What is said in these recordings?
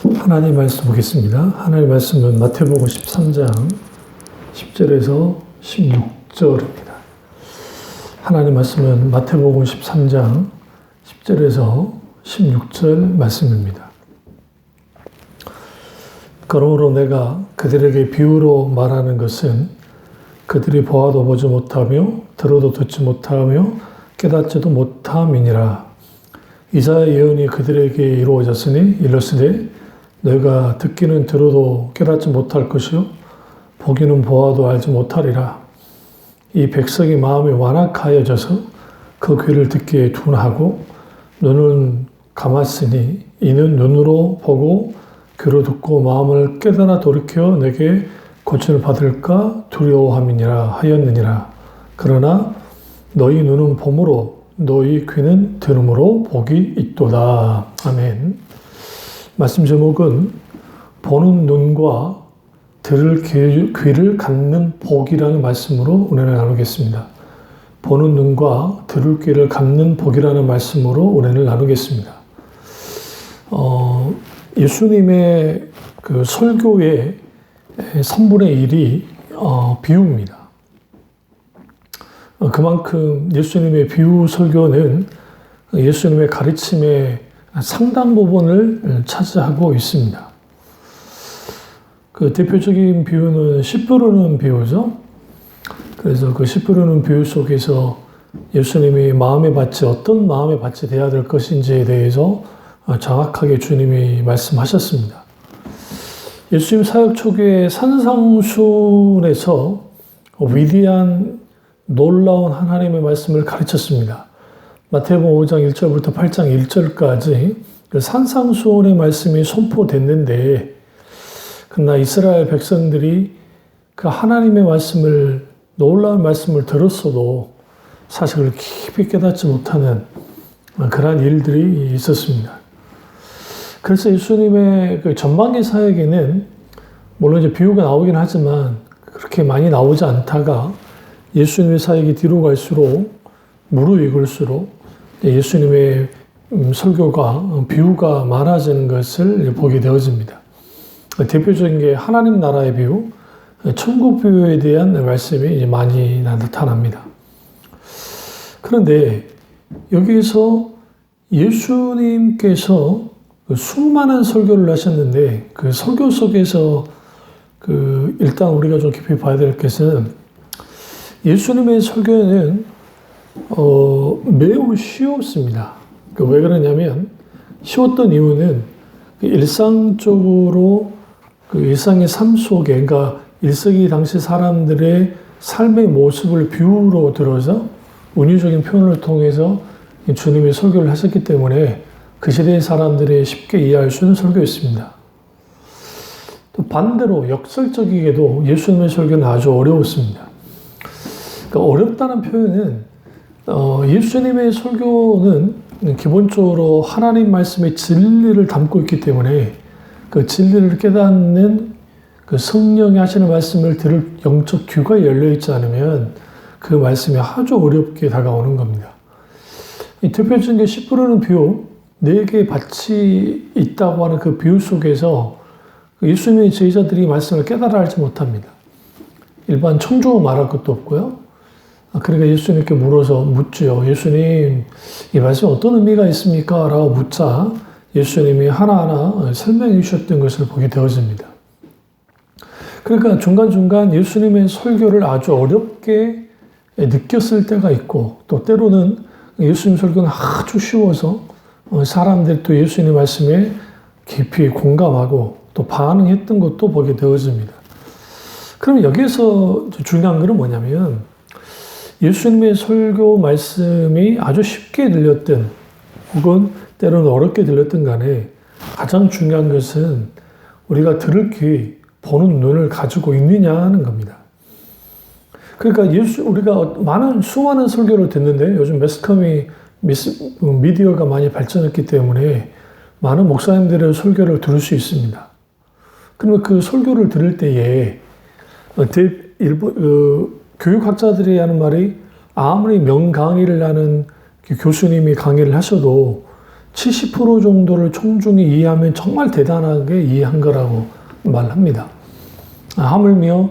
하나님 말씀 보겠습니다. 하나님 말씀은 마태복음 13장 10절에서 16절입니다. 하나님 말씀은 마태복음 13장 10절에서 16절 말씀입니다. 그러므로 내가 그들에게 비유로 말하는 것은 그들이 보아도 보지 못하며 들어도 듣지 못하며 깨닫지도 못함이니라. 이사야 예언이 그들에게 이루어졌으니 이르시되 너희가 듣기는 들어도 깨닫지 못할 것이요 보기는 보아도 알지 못하리라. 이 백성이 마음이 완악하여져서 그 귀를 듣기에 둔하고 눈은 감았으니 이는 눈으로 보고 귀로 듣고 마음을 깨달아 돌이켜 내게 고침을 받을까 두려워함이니라 하였느니라. 그러나 너희 눈은 봄으로 너희 귀는 들음으로 복이 있도다. 아멘. 말씀 제목은 보는 눈과 들을 귀를 갖는 복이라는 말씀으로 은혜를 나누겠습니다. 보는 눈과 들을 귀를 갖는 복이라는 말씀으로 은혜를 나누겠습니다. 예수님의 그 설교의 3분의 1이 비유입니다. 그만큼 예수님의 비유 설교는 예수님의 가르침의 상당 부분을 차지하고 있습니다. 그 대표적인 비유는 씨 뿌르는 비유죠. 그래서 그 씨 뿌르는 비유 속에서 예수님이 마음의 밭이 어떤 마음의 밭이 되어야 될 것인지에 대해서 정확하게 주님이 말씀하셨습니다. 예수님 사역 초기에 산상수훈에서 위대한 놀라운 하나님의 말씀을 가르쳤습니다. 마태복음 5장 1절부터 8장 1절까지 그 산상수훈의 말씀이 선포됐는데, 그러나 이스라엘 백성들이 그 하나님의 말씀을, 놀라운 말씀을 들었어도 사실 그걸 깊이 깨닫지 못하는 그러한 일들이 있었습니다. 그래서 예수님의 그 전반기 사역에는 물론 이제 비유가 나오긴 하지만 그렇게 많이 나오지 않다가 예수님의 사역이 뒤로 갈수록 무르익을수록 예수님의 설교가 비유가 많아지는 것을 보게 되어집니다. 대표적인 게 하나님 나라의 비유, 천국 비유에 대한 말씀이 많이 나타납니다. 그런데 여기에서 예수님께서 수많은 설교를 하셨는데 그 설교 속에서 일단 우리가 좀 깊이 봐야 될 것은 예수님의 설교는 매우 쉬웠습니다. 왜 그러냐면 쉬웠던 이유는 일상적으로 일상의 삶 속에, 그러니까 1세기 당시 사람들의 삶의 모습을 비유로 들어서 은유적인 표현을 통해서 주님이 설교를 하셨기 때문에 그 시대의 사람들이 쉽게 이해할 수 있는 설교였습니다. 또 반대로 역설적이게도 예수님의 설교는 아주 어려웠습니다. 그러니까 어렵다는 표현은 예수님의 설교는 기본적으로 하나님 말씀의 진리를 담고 있기 때문에 그 진리를 깨닫는 그 성령이 하시는 말씀을 들을 영적 귀가 열려있지 않으면 그 말씀이 아주 어렵게 다가오는 겁니다. 이 대표적인 게 씨 뿌르는 비유, 4개의 밭이 있다고 하는 그 비유 속에서 예수님의 제자들이 말씀을 깨달아 알지 못합니다. 일반 청중은 말할 것도 없고요. 그러니까 예수님께 묻죠. 예수님, 이 말씀에 어떤 의미가 있습니까? 라고 묻자 예수님이 하나하나 설명해 주셨던 것을 보게 되어집니다. 그러니까 중간중간 예수님의 설교를 아주 어렵게 느꼈을 때가 있고, 또 때로는 예수님 설교는 아주 쉬워서 사람들이 또 예수님 말씀에 깊이 공감하고 또 반응했던 것도 보게 되어집니다. 그럼 여기에서 중요한 것은 뭐냐면 예수님의 설교 말씀이 아주 쉽게 들렸든 혹은 때로는 어렵게 들렸든 간에 가장 중요한 것은 우리가 들을 귀, 보는 눈을 가지고 있느냐 하는 겁니다. 그러니까 우리가 수많은 설교를 듣는데 요즘 매스컴이 미디어가 많이 발전했기 때문에 많은 목사님들의 설교를 들을 수 있습니다. 그러면 그 설교를 들을 때에 교육학자들이 하는 말이 아무리 명강의를 하는 교수님이 강의를 하셔도 70% 정도를 총중히 이해하면 정말 대단하게 이해한 거라고 말합니다. 하물며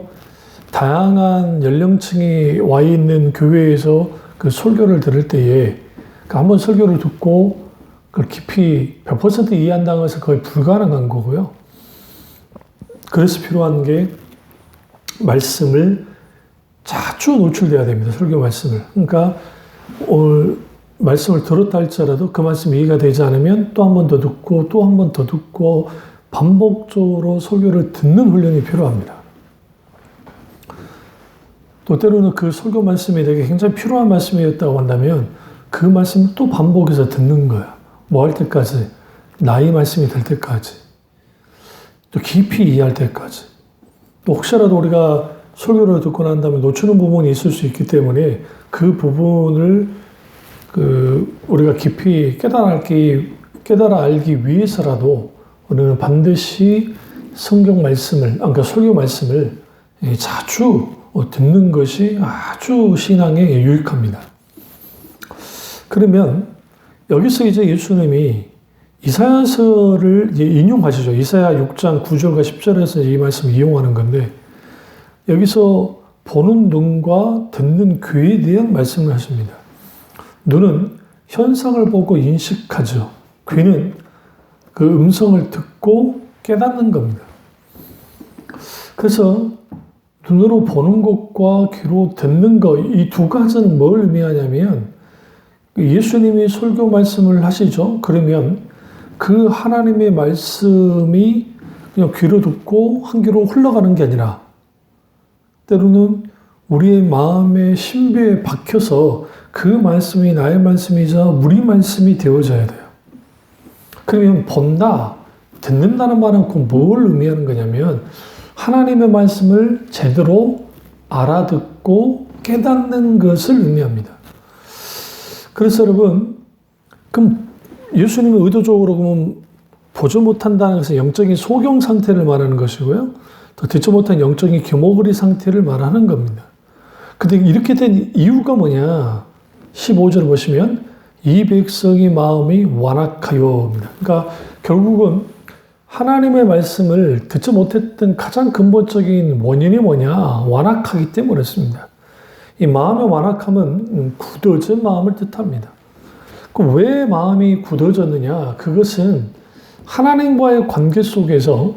다양한 연령층이 와 있는 교회에서 그 설교를 들을 때에 한번 설교를 듣고 그걸 깊이 100% 이해한다는 것은 거의 불가능한 거고요. 그래서 필요한 게 말씀을 자주 노출돼야 됩니다. 설교 말씀을. 그러니까 오늘 말씀을 들었다 할지라도 그 말씀이 이해가 되지 않으면 또 한 번 더 듣고 또 한 번 더 듣고 반복적으로 설교를 듣는 훈련이 필요합니다. 또 때로는 그 설교 말씀이 되게 굉장히 필요한 말씀이었다고 한다면 그 말씀을 또 반복해서 듣는 거야. 뭐 할 때까지? 나의 말씀이 될 때까지. 또 깊이 이해할 때까지. 또 혹시라도 우리가 설교를 듣고 난 다음에 놓치는 부분이 있을 수 있기 때문에 그 부분을 우리가 깊이 깨달아 알기 위해서라도 우리는 반드시 성경 말씀을, 그러니까 설교 말씀을 자주 듣는 것이 아주 신앙에 유익합니다. 그러면 여기서 이제 예수님이 이사야서를 인용하시죠. 이사야 6장 9절과 10절에서 이 말씀을 이용하는 건데 여기서 보는 눈과 듣는 귀에 대한 말씀을 하십니다. 눈은 현상을 보고 인식하죠. 귀는 그 음성을 듣고 깨닫는 겁니다. 그래서 눈으로 보는 것과 귀로 듣는 것, 이 두 가지는 뭘 의미하냐면 예수님이 설교 말씀을 하시죠. 그러면 그 하나님의 말씀이 그냥 귀로 듣고 한 귀로 흘러가는 게 아니라 때로는 우리의 마음의 신비에 박혀서 그 말씀이 나의 말씀이자 우리 말씀이 되어져야 돼요. 그러면 본다, 듣는다는 말은 꼭 뭘 의미하는 거냐면 하나님의 말씀을 제대로 알아듣고 깨닫는 것을 의미합니다. 그래서 여러분, 그럼 예수님은 의도적으로 그러면 보지 못한다는 것은 영적인 소경 상태를 말하는 것이고요. 또 듣지 못한 영적인 규모거리 상태를 말하는 겁니다. 근데 이렇게 된 이유가 뭐냐? 15절 보시면 이 백성의 마음이 완악하여입니다. 그러니까 결국은 하나님의 말씀을 듣지 못했던 가장 근본적인 원인이 뭐냐? 완악하기 때문이었습니다. 이 마음의 완악함은 굳어진 마음을 뜻합니다. 그럼 왜 마음이 굳어졌느냐? 그것은 하나님과의 관계 속에서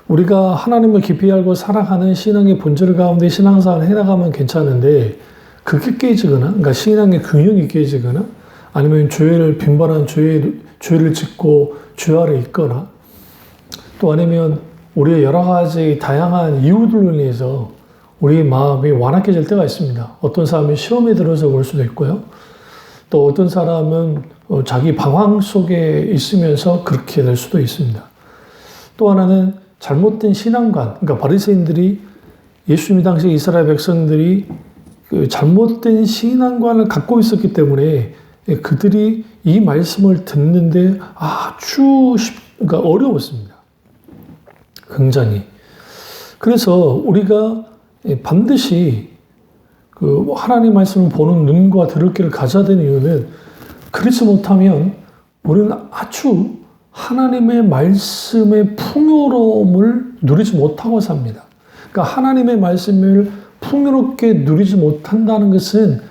우리가 하나님을 깊이 알고 사랑하는 신앙의 본질 가운데 신앙생활을 해나가면 괜찮은데 그게 깨지거나, 그러니까 신앙의 균형이 깨지거나 아니면 죄를 빈번한 죄를 짓고 죄 아래 있거나 또 아니면 우리의 여러 가지 다양한 이유들로 인해서 우리의 마음이 완악해질 때가 있습니다. 어떤 사람이 시험에 들어서 올 수도 있고요. 또 어떤 사람은 자기 방황 속에 있으면서 그렇게 될 수도 있습니다. 또 하나는 잘못된 신앙관, 그러니까 바리새인들이 예수님 당시 이스라엘 백성들이 그 잘못된 신앙관을 갖고 있었기 때문에 그들이 이 말씀을 듣는데 그러니까 어려웠습니다. 굉장히. 그래서 우리가 반드시 그 하나님 말씀을 보는 눈과 들을 귀를 가져야 되는 이유는 그렇지 못하면 우리는 아주 하나님의 말씀의 풍요로움을 누리지 못하고 삽니다. 그러니까 하나님의 말씀을 풍요롭게 누리지 못한다는 것은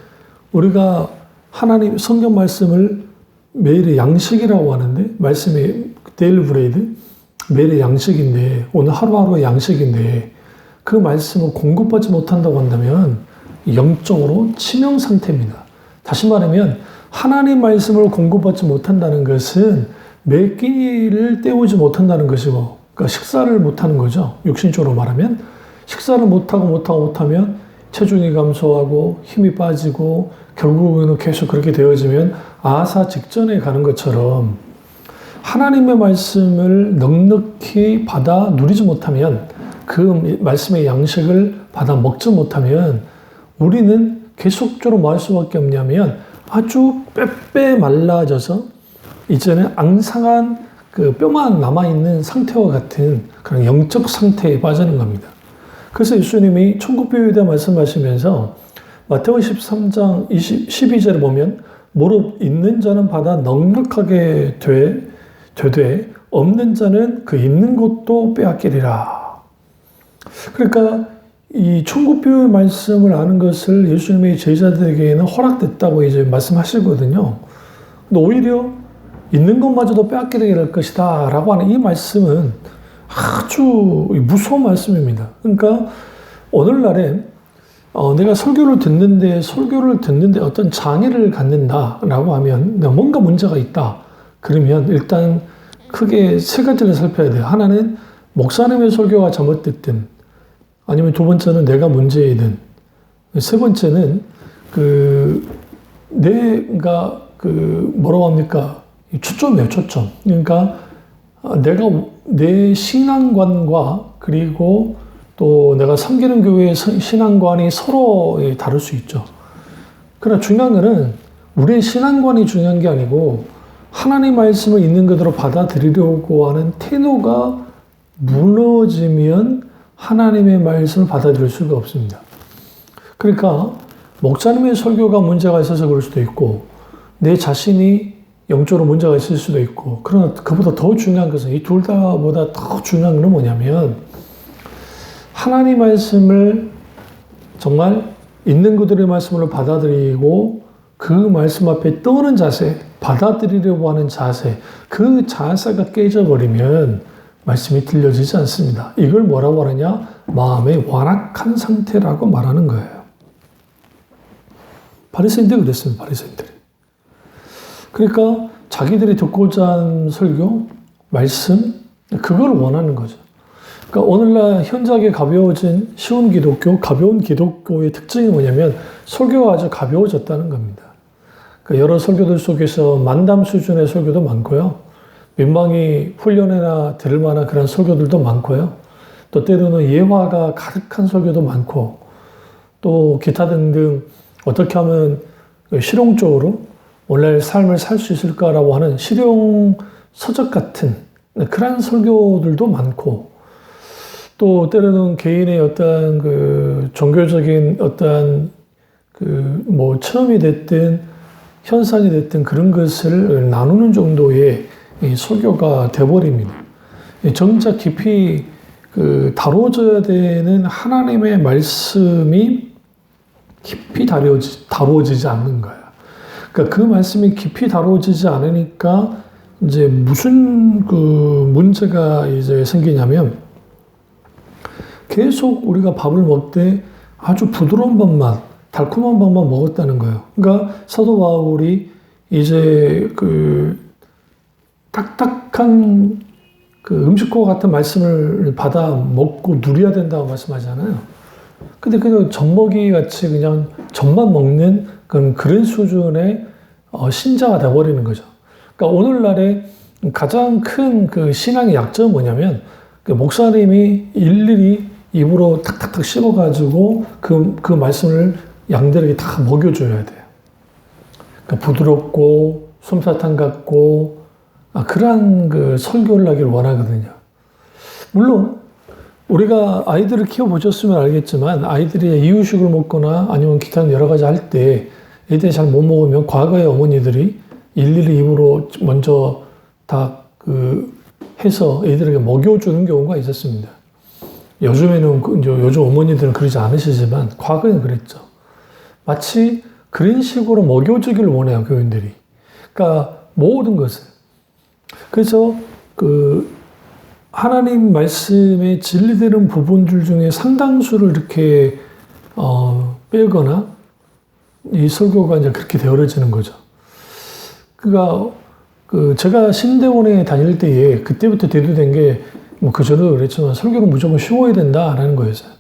우리가 하나님 성경 말씀을 매일의 양식이라고 하는데 말씀이 데일리 브레이드 매일의 양식인데 오늘 하루하루의 양식인데 그 말씀을 공급받지 못한다고 한다면 영적으로 치명 상태입니다. 다시 말하면 하나님 말씀을 공급받지 못한다는 것은 매 끼를 때우지 못한다는 것이고 그러니까 식사를 못하는 거죠. 육신적으로 말하면 식사를 못하면 체중이 감소하고 힘이 빠지고 결국에는 계속 그렇게 되어지면 아사 직전에 가는 것처럼 하나님의 말씀을 넉넉히 받아 누리지 못하면 그 말씀의 양식을 받아 먹지 못하면 우리는 계속적으로 뭐 할 수밖에 없냐면 아주 빼빼 말라져서 이제는 앙상한 그 뼈만 남아있는 상태와 같은 그런 영적 상태에 빠지는 겁니다. 그래서 예수님이 천국교회에 대해 말씀하시면서 마태복음 13장 12절에 보면 무릇 있는 자는 받아 넉넉하게 되되 없는 자는 그 있는 것도 빼앗기리라. 그러니까 이 천국교회 말씀을 아는 것을 예수님의 제자들에게는 허락됐다고 이제 말씀하시거든요. 근데 오히려 있는 것마저도 빼앗기게 될 것이다 라고 하는 이 말씀은 아주 무서운 말씀입니다. 그러니까 오늘날에 내가 설교를 듣는데 어떤 장애를 갖는다라고 하면 뭔가 문제가 있다. 그러면 일단 크게 세 가지를 살펴야 돼요. 하나는 목사님의 설교가 잘못됐든, 아니면 두 번째는 내가 문제이든, 세 번째는 내가 뭐라고 합니까? 초점이에요, 초점. 그러니까 내가 내 신앙관과 그리고 또 내가 섬기는 교회의 신앙관이 서로 다를 수 있죠. 그러나 중요한 것은 우리의 신앙관이 중요한 게 아니고 하나님 말씀을 있는 그대로 받아들이려고 하는 태도가 무너지면 하나님의 말씀을 받아들일 수가 없습니다. 그러니까 목사님의 설교가 문제가 있어서 그럴 수도 있고 내 자신이 영적으로 문제가 있을 수도 있고, 그러나 그보다 더 중요한 것은 이 둘 다보다 더 중요한 것은 뭐냐면 하나님 말씀을 정말 있는 그들의 말씀으로 받아들이고 그 말씀 앞에 떠는 자세, 받아들이려고 하는 자세, 그 자세가 깨져버리면 말씀이 들려지지 않습니다. 이걸 뭐라고 하느냐? 마음의 완악한 상태라고 말하는 거예요. 바리새인들이 그랬습니다. 바리새인들이. 그러니까 자기들이 듣고자 하는 설교, 말씀, 그걸 원하는 거죠. 그러니까 오늘날 현저하게 가벼워진 쉬운 기독교, 가벼운 기독교의 특징이 뭐냐면 설교가 아주 가벼워졌다는 겁니다. 그러니까 여러 설교들 속에서 만담 수준의 설교도 많고요. 민방위 훈련회나 들을 만한 그런 설교들도 많고요. 또 때로는 예화가 가득한 설교도 많고 또 기타 등등 어떻게 하면 실용적으로 오늘 삶을 살 수 있을까라고 하는 실용 서적 같은 그런 설교들도 많고 또 때로는 개인의 어떤 종교적인 어떤 체험이 됐든 현상이 됐든 그런 것을 나누는 정도의 설교가 돼버립니다. 정작 깊이 다뤄져야 되는 하나님의 말씀이 깊이 다루어지지 않는 거예요. 그러니까 그 말씀이 깊이 다루어지지 않으니까 이제 무슨 문제가 이제 생기냐면 계속 우리가 밥을 먹되 아주 부드러운 밥만, 달콤한 밥만 먹었다는 거예요. 그러니까 사도 바울이 이제 딱딱한 음식과 같은 말씀을 받아 먹고 누려야 된다고 말씀하잖아요. 근데 그냥 젖먹이 같이 그냥 젖만 먹는 그런 수준의 신자가 되어버리는 거죠. 그러니까 오늘날의 가장 큰 신앙의 약점은 뭐냐면 목사님이 일일이 입으로 탁탁탁 씹어가지고 그 말씀을 양들에게 다 먹여줘야 돼요. 그러니까 부드럽고 솜사탕 같고 그러한 설교를 하기를 원하거든요. 물론 우리가 아이들을 키워보셨으면 알겠지만 아이들이 이유식을 먹거나 아니면 기타 여러 가지 할 때 애들이 잘 못 먹으면 과거의 어머니들이 일일이 입으로 먼저 다 해서 애들에게 먹여주는 경우가 있었습니다. 요즘에는 요즘 어머니들은 그러지 않으시지만 과거에는 그랬죠. 마치 그런 식으로 먹여주기를 원해요, 교인들이. 그러니까 모든 것을. 그래서 하나님 말씀에 진리되는 부분들 중에 상당수를 이렇게 빼거나 이 설교가 이제 그렇게 되어지는 거죠. 그러니까 제가 신대원에 다닐 때에 그때부터 대두된 게 그전에도 그랬지만 설교는 무조건 쉬워야 된다라는 거였어요.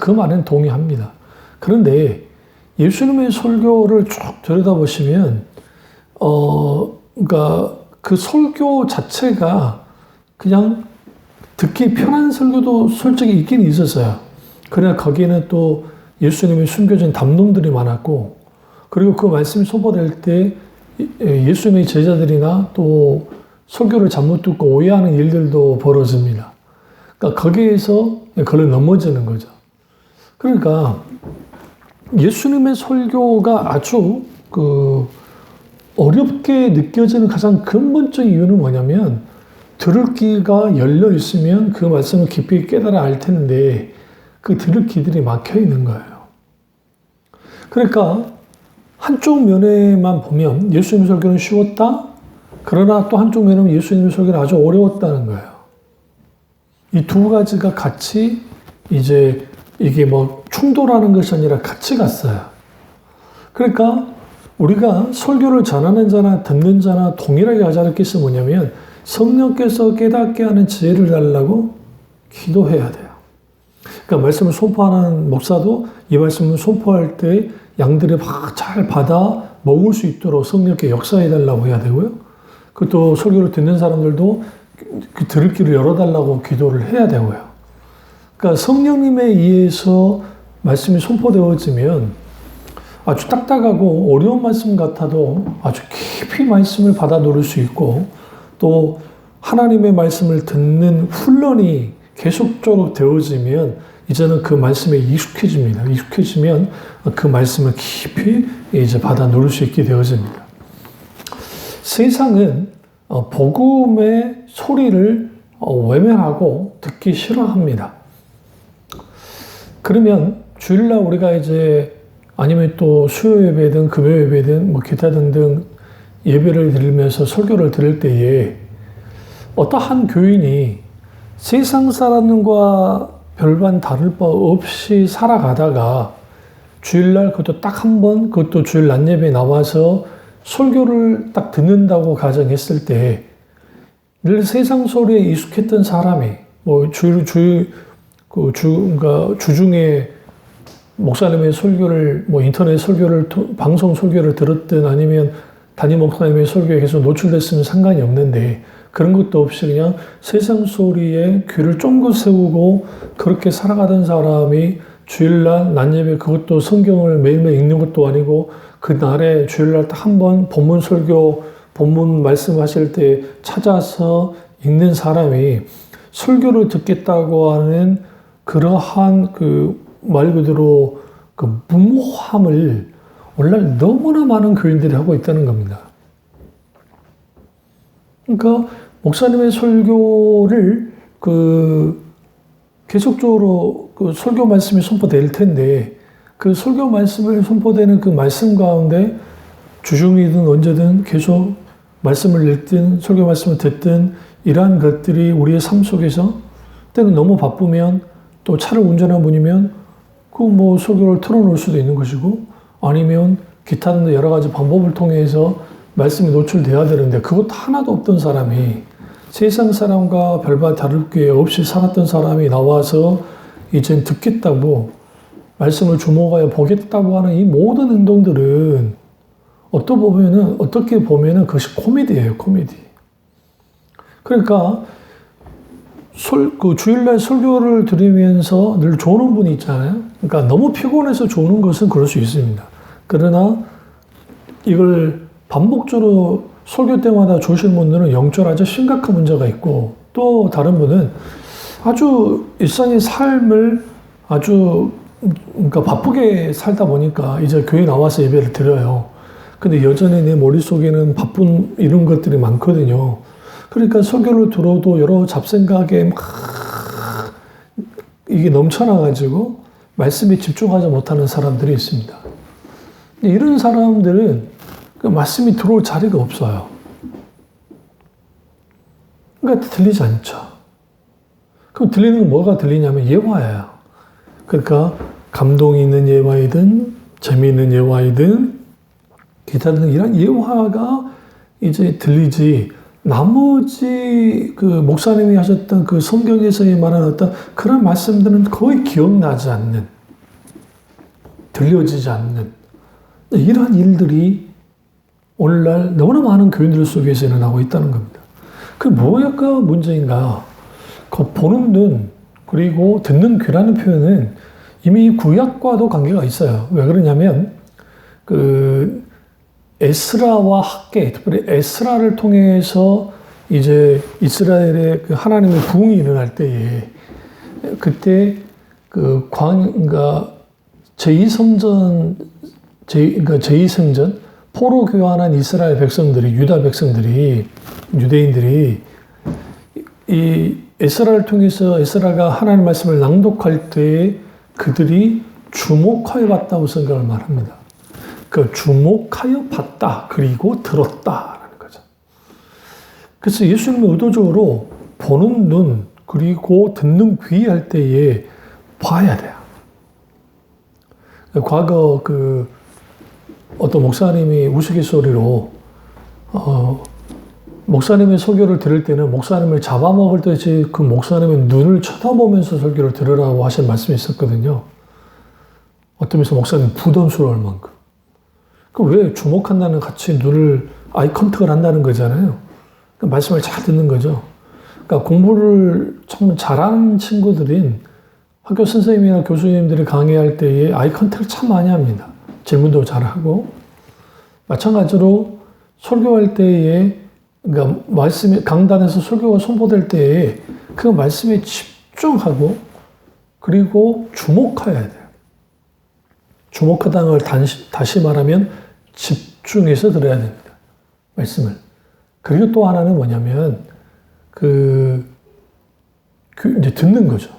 그 말은 동의합니다. 그런데 예수님의 설교를 쭉 들여다보시면 그러니까 그 설교 자체가 그냥 듣기 편한 설교도 솔직히 있긴 있었어요. 그러나 거기에는 또 예수님이 숨겨진 담론들이 많았고, 그리고 그 말씀이 소보될 때 예수님의 제자들이나 또 설교를 잘못 듣고 오해하는 일들도 벌어집니다. 그러니까 거기에서 걸려 넘어지는 거죠. 그러니까 예수님의 설교가 아주 어렵게 느껴지는 가장 근본적인 이유는 뭐냐면 들을 귀가 열려 있으면 그 말씀을 깊이 깨달아 알 텐데 그 들을 귀들이 막혀 있는 거예요. 그러니까 한쪽 면에만 보면 예수님 설교는 쉬웠다. 그러나 또 한쪽 면에는 예수님 설교는 아주 어려웠다는 거예요. 이 두 가지가 같이 이제 이게 뭐 충돌하는 것이 아니라 같이 갔어요. 그러니까 우리가 설교를 전하는 자나 듣는 자나 동일하게 하자는 것이 뭐냐면 성령께서 깨닫게 하는 지혜를 달라고 기도해야 돼요. 그러니까 말씀을 선포하는 목사도 이 말씀을 선포할 때 양들이 막 잘 받아 먹을 수 있도록 성령께 역사해 달라고 해야 되고요. 그또 설교를 듣는 사람들도 그 들을 길을 열어달라고 기도를 해야 되고요. 그러니까 성령님에 의해서 말씀이 선포되어지면 아주 딱딱하고 어려운 말씀 같아도 아주 깊이 말씀을 받아 들을 수 있고 또 하나님의 말씀을 듣는 훈련이 계속적으로 되어지면 이제는 그 말씀에 익숙해집니다. 익숙해지면 그 말씀을 깊이 이제 받아 누릴 수 있게 되어집니다. 세상은 복음의 소리를 외면하고 듣기 싫어합니다. 그러면 주일날 우리가 이제 아니면 또 수요 예배든 금요 예배든 뭐 기타 등등 예배를 드리면서 설교를 들을 때에 어떠한 교인이 세상 사람과 별반 다를 바 없이 살아가다가 주일날 그것도 딱 한 번, 그것도 주일 낮 예배에 나와서 설교를 딱 듣는다고 가정했을 때 늘 세상 소리에 익숙했던 사람이 뭐 그러니까 주중에 목사님의 설교를 뭐 인터넷 설교를 방송 설교를 들었든 아니면 담임 목사님의 설교에 계속 노출됐으면 상관이 없는데 그런 것도 없이 그냥 세상 소리에 귀를 쫑긋 세우고 그렇게 살아가던 사람이 주일날 낮 예배 그것도 성경을 매일매일 읽는 것도 아니고 그날에 주일날 딱 한 번 본문 설교 본문 말씀하실 때 찾아서 읽는 사람이 설교를 듣겠다고 하는 그러한 그 말 그대로 그 무모함을 오늘날 너무나 많은 교인들이 하고 있다는 겁니다. 그러니까 목사님의 설교를 계속적으로 그 설교 말씀이 선포될 텐데 그 설교 말씀을 선포되는 그 말씀 가운데 주중이든 언제든 계속 말씀을 읽든 설교 말씀을 듣든 이러한 것들이 우리의 삶 속에서 때는 너무 바쁘면 또 차를 운전하는 분이면 그 뭐 설교를 틀어놓을 수도 있는 것이고 아니면 기타 등등 여러 가지 방법을 통해서 말씀이 노출돼야 되는데 그것도 하나도 없던 사람이 세상 사람과 별반 다를 게 없이 살았던 사람이 나와서 이젠 듣겠다고 말씀을 주목하여 보겠다고 하는 이 모든 행동들은 어떻게 보면은 그것이 코미디예요, 코미디. 그러니까 그 주일날 설교를 들으면서 늘 조는 분이 있잖아요. 그러니까 너무 피곤해서 조는 것은 그럴 수 있습니다. 그러나 이걸 반복적으로 설교 때마다 조시는 분들은 영적으로 아주 심각한 문제가 있고 또 다른 분은 아주 일상의 삶을 아주 그러니까 바쁘게 살다 보니까 이제 교회 나와서 예배를 드려요. 근데 여전히 내 머릿속에는 바쁜 이런 것들이 많거든요. 그러니까 설교를 들어도 여러 잡생각에 막 이게 넘쳐나가지고 말씀에 집중하지 못하는 사람들이 있습니다. 이런 사람들은 그 말씀이 들어올 자리가 없어요. 그러니까 들리지 않죠. 그럼 들리는 건 뭐가 들리냐면 예화예요. 그러니까 감동이 있는 예화이든 재미있는 예화이든 기타 등 이런 예화가 이제 들리지 나머지 그 목사님이 하셨던 그 성경에서 말하는 어떤 그런 말씀들은 거의 기억나지 않는 들려지지 않는 이러한 일들이 오늘날 너무나 많은 교인들 속에서 일어나고 있다는 겁니다. 그 뭐가 문제인가? 그 보는 눈 그리고 듣는 귀라는 표현은 이미 구약과도 관계가 있어요. 왜 그러냐면 그 에스라와 학계, 특별히 에스라를 통해서 이제 이스라엘의 그 하나님의 부흥이 일어날 때에 그때 그러니까 제2성전 포로 교환한 이스라엘 백성들이, 유다 백성들이, 유대인들이 이 에스라를 통해서 에스라가 하나님 말씀을 낭독할 때 그들이 주목하여 봤다고 생각을 말합니다. 그 주목하여 봤다, 그리고 들었다라는 거죠. 그래서 예수님은 의도적으로 보는 눈, 그리고 듣는 귀 할 때에 봐야 돼요. 과거 어떤 목사님이 우스갯소리로 목사님의 설교를 들을 때는 목사님을 잡아먹을 듯이 그 목사님의 눈을 쳐다보면서 설교를 들으라고 하신 말씀이 있었거든요. 어떤 면에서 목사님 부담스러울 만큼. 왜 주목한다는 같이 눈을 아이 컨택을 한다는 거잖아요. 그러니까 말씀을 잘 듣는 거죠. 그러니까 공부를 참 잘하는 친구들인 학교 선생님이나 교수님들이 강의할 때에 아이 컨택을 참 많이 합니다. 질문도 잘하고. 마찬가지로 설교할 때에, 그러니까 말씀이 강단에서 설교가 선포될 때에 그 말씀에 집중하고 그리고 주목해야 돼요. 주목하다는 걸 다시 말하면 집중해서 들어야 됩니다. 말씀을. 그리고 또 하나는 뭐냐면 이제 듣는 거죠.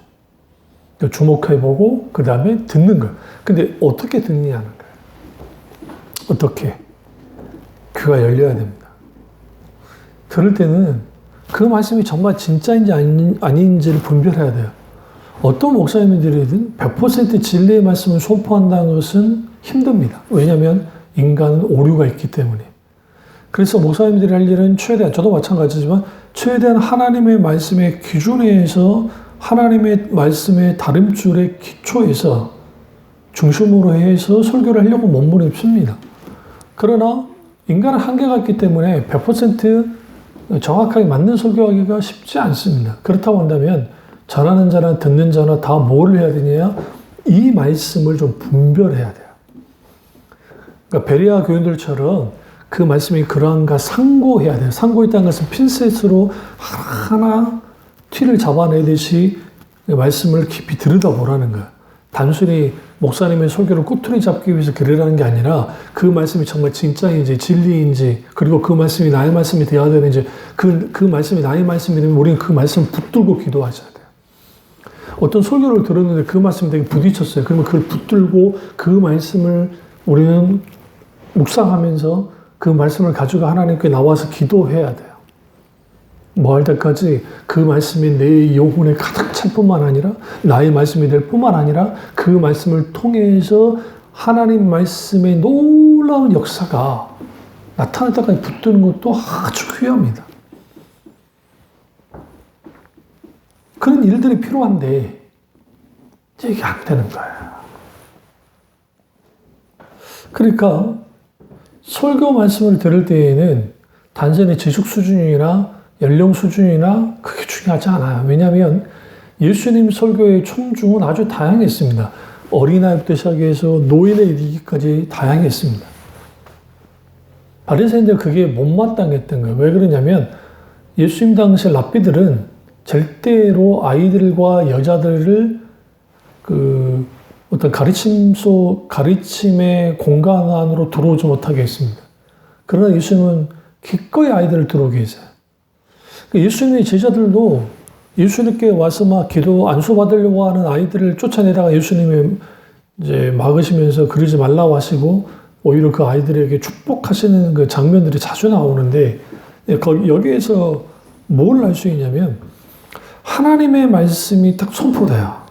주목해보고 그 다음에 듣는 거예요. 근데 어떻게 듣느냐는 거예요. 어떻게? 귀가 열려야 됩니다. 들을 때는 그 말씀이 정말 진짜인지 아닌지를 분별해야 돼요. 어떤 목사님들이든 100% 진리의 말씀을 선포한다는 것은 힘듭니다. 왜냐하면 인간은 오류가 있기 때문에. 그래서 목사님들이 할 일은 최대한, 저도 마찬가지지만 최대한 하나님의 말씀의 기준에서 하나님의 말씀의 다름줄의 기초에서 중심으로 해서 설교를 하려고 몸부림칩니다. 그러나 인간은 한계가 있기 때문에 100% 정확하게 맞는 설교하기가 쉽지 않습니다. 그렇다고 한다면 전하는 자나 듣는 자나 다 뭘 해야 되냐? 이 말씀을 좀 분별해야 돼요. 그러니까 베레아 교인들처럼 그 말씀이 그러한가 상고해야 돼요. 상고했다는 것은 핀셋으로 하나 티를 잡아내듯이 말씀을 깊이 들여다보라는 거예요. 단순히 목사님의 설교를 꼬투리 잡기 위해서 그러라는 게 아니라 그 말씀이 정말 진짜인지 진리인지 그리고 그 말씀이 나의 말씀이 되어야 되는지 그 말씀이 나의 말씀이 되면 우리는 그 말씀을 붙들고 기도하셔야 돼요. 어떤 설교를 들었는데 그 말씀이 되게 부딪혔어요. 그러면 그걸 붙들고 그 말씀을 우리는 묵상하면서 그 말씀을 가지고 하나님께 나와서 기도해야 돼요. 뭐 할 때까지 그 말씀이 내 영혼에 가득 찰 뿐만 아니라 나의 말씀이 될 뿐만 아니라 그 말씀을 통해서 하나님 말씀의 놀라운 역사가 나타날 때까지 붙드는 것도 아주 귀합니다. 그런 일들이 필요한데 이게 안 되는 거예요. 그러니까 설교 말씀을 들을 때에는 단순히 지식 수준이나 연령 수준이나 그게 중요하지 않아요. 왜냐하면 예수님 설교의 총중은 아주 다양했습니다. 어린아이부터 시작해서 노인에 이르기까지 다양했습니다. 바리새인들 그게 못마땅했던 거예요. 왜 그러냐면 예수님 당시 랍비들은 절대로 아이들과 여자들을 어떤 가르침의 공간 안으로 들어오지 못하게 했습니다. 그러나 예수님은 기꺼이 아이들을 들어오게 했어요. 예수님의 제자들도 예수님께 와서 막 기도 안수 받으려고 하는 아이들을 쫓아내다가 예수님이 이제 막으시면서 그러지 말라고 하시고 오히려 그 아이들에게 축복하시는 그 장면들이 자주 나오는데 여기에서 뭘 알 수 있냐면 하나님의 말씀이 딱 선포돼요.